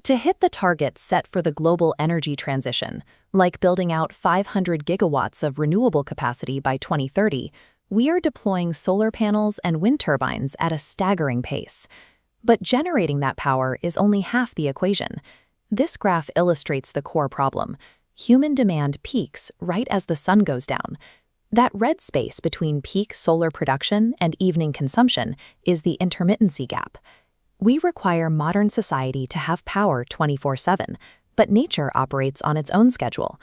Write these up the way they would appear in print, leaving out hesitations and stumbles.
To hit the targets set for the global energy transition, like building out 500 gigawatts of renewable capacity by 2030, we are deploying solar panels and wind turbines at a staggering pace. But generating that power is only half the equation. This graph illustrates the core problem. Human demand peaks right as the sun goes down. That red space between peak solar production and evening consumption is the intermittency gap. We require modern society to have power 24/7, but nature operates on its own schedule.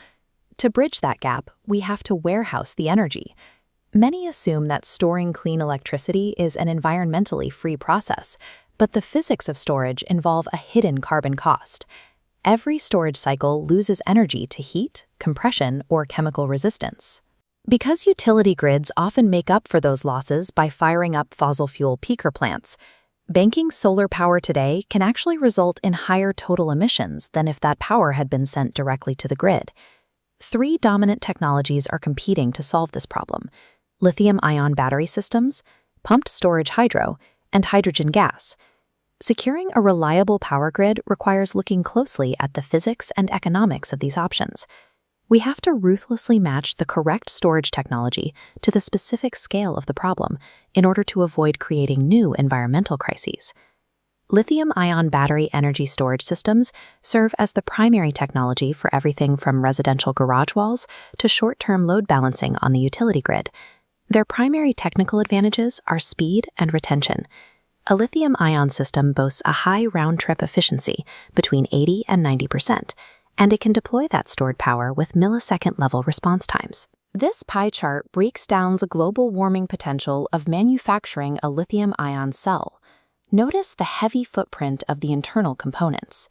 To bridge that gap, we have to warehouse the energy. Many assume that storing clean electricity is an environmentally free process, but the physics of storage involve a hidden carbon cost. Every storage cycle loses energy to heat, compression, or chemical resistance. Because utility grids often make up for those losses by firing up fossil fuel peaker plants, banking solar power today can actually result in higher total emissions than if that power had been sent directly to the grid. Three dominant technologies are competing to solve this problem: lithium-ion battery systems, pumped storage hydro, and hydrogen gas. Securing a reliable power grid requires looking closely at the physics and economics of these options. We have to ruthlessly match the correct storage technology to the specific scale of the problem in order to avoid creating new environmental crises. Lithium-ion battery energy storage systems serve as the primary technology for everything from residential garage walls to short-term load balancing on the utility grid. Their primary technical advantages are speed and retention. A lithium-ion system boasts a high round-trip efficiency between 80 and 90%, and it can deploy that stored power with millisecond-level response times. This pie chart breaks down the global warming potential of manufacturing a lithium-ion cell. Notice the heavy footprint of the internal components.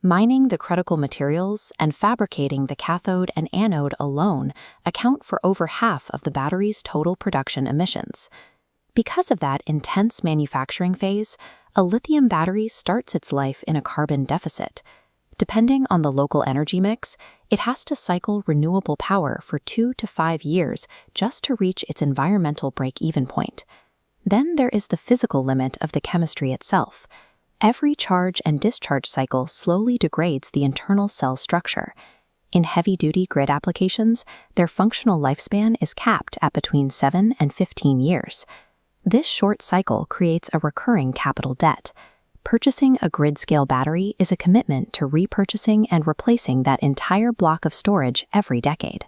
Mining the critical materials and fabricating the cathode and anode alone account for over half of the battery's total production emissions. Because of that intense manufacturing phase, a lithium battery starts its life in a carbon deficit. Depending on the local energy mix, it has to cycle renewable power for 2 to 5 years just to reach its environmental break-even point. Then there is the physical limit of the chemistry itself. Every charge and discharge cycle slowly degrades the internal cell structure. In heavy-duty grid applications, their functional lifespan is capped at between 7 and 15 years. This short cycle creates a recurring capital debt. Purchasing a grid-scale battery is a commitment to repurchasing and replacing that entire block of storage every decade.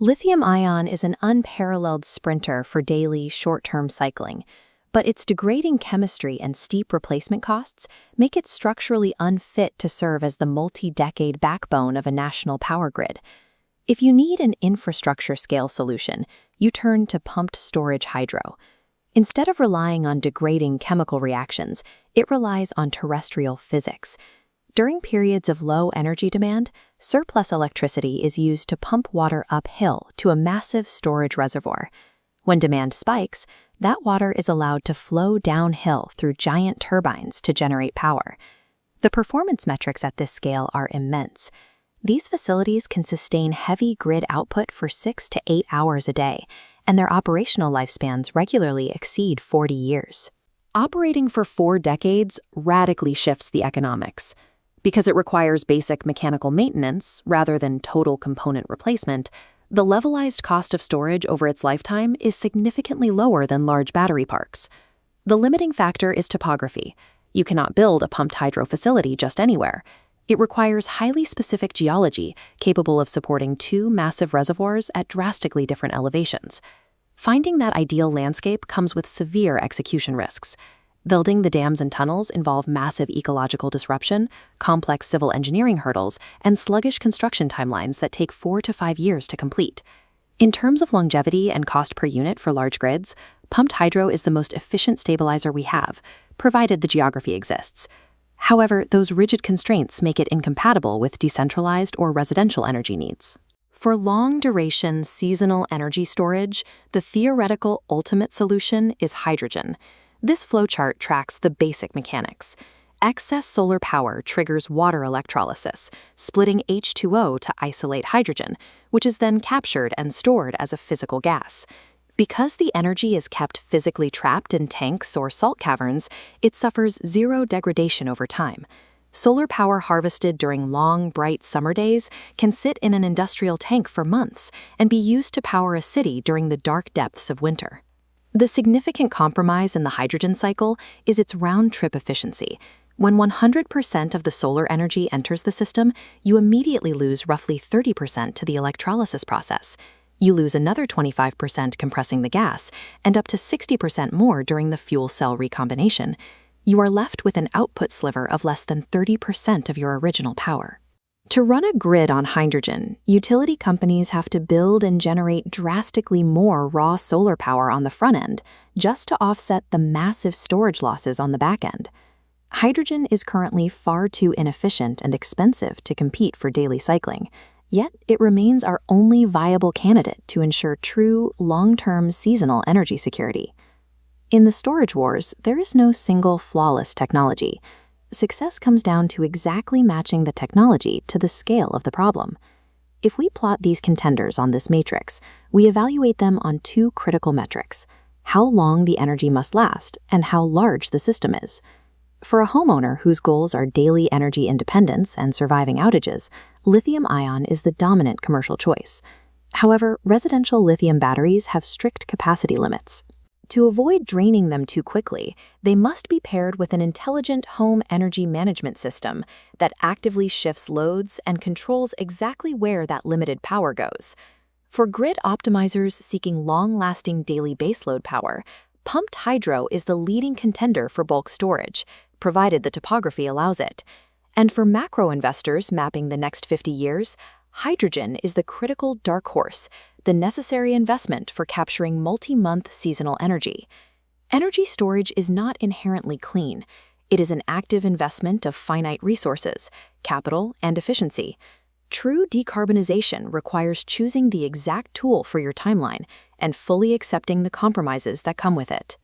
Lithium-ion is an unparalleled sprinter for daily, short-term cycling, but its degrading chemistry and steep replacement costs make it structurally unfit to serve as the multi-decade backbone of a national power grid. If you need an infrastructure-scale solution, you turn to pumped storage hydro. Instead of relying on degrading chemical reactions, it relies on terrestrial physics. During periods of low energy demand, surplus electricity is used to pump water uphill to a massive storage reservoir. When demand spikes, that water is allowed to flow downhill through giant turbines to generate power. The performance metrics at this scale are immense. These facilities can sustain heavy grid output for 6 to 8 hours a day, and their operational lifespans regularly exceed 40 years. Operating for 4 decades radically shifts the economics. Because it requires basic mechanical maintenance rather than total component replacement, the levelized cost of storage over its lifetime is significantly lower than large battery parks. The limiting factor is topography. You cannot build a pumped hydro facility just anywhere. It requires highly specific geology capable of supporting 2 massive reservoirs at drastically different elevations. Finding that ideal landscape comes with severe execution risks. Building the dams and tunnels involve massive ecological disruption, complex civil engineering hurdles, and sluggish construction timelines that take 4 to 5 years to complete. In terms of longevity and cost per unit for large grids, pumped hydro is the most efficient stabilizer we have, provided the geography exists. However, those rigid constraints make it incompatible with decentralized or residential energy needs. For long-duration seasonal energy storage, the theoretical ultimate solution is hydrogen. This flowchart tracks the basic mechanics. Excess solar power triggers water electrolysis, splitting H2O to isolate hydrogen, which is then captured and stored as a physical gas. Because the energy is kept physically trapped in tanks or salt caverns, it suffers zero degradation over time. Solar power harvested during long, bright summer days can sit in an industrial tank for months and be used to power a city during the dark depths of winter. The significant compromise in the hydrogen cycle is its round-trip efficiency. When 100% of the solar energy enters the system, you immediately lose roughly 30% to the electrolysis process. You lose another 25% compressing the gas, and up to 60% more during the fuel cell recombination. You are left with an output sliver of less than 30% of your original power. To run a grid on hydrogen, utility companies have to build and generate drastically more raw solar power on the front end just to offset the massive storage losses on the back end. Hydrogen is currently far too inefficient and expensive to compete for daily cycling, yet it remains our only viable candidate to ensure true, long-term seasonal energy security. In the storage wars, there is no single flawless technology. Success comes down to exactly matching the technology to the scale of the problem. If we plot these contenders on this matrix, we evaluate them on two critical metrics: how long the energy must last and how large the system is. For a homeowner whose goals are daily energy independence and surviving outages, lithium-ion is the dominant commercial choice. However, residential lithium batteries have strict capacity limits. To avoid draining them too quickly, they must be paired with an intelligent home energy management system that actively shifts loads and controls exactly where that limited power goes. For grid optimizers seeking long-lasting daily baseload power, pumped hydro is the leading contender for bulk storage, provided the topography allows it. And for macro investors mapping the next 50 years, hydrogen is the critical dark horse, the necessary investment for capturing multi-month seasonal energy. Energy storage is not inherently clean. It is an active investment of finite resources, capital, and efficiency. True decarbonization requires choosing the exact tool for your timeline and fully accepting the compromises that come with it.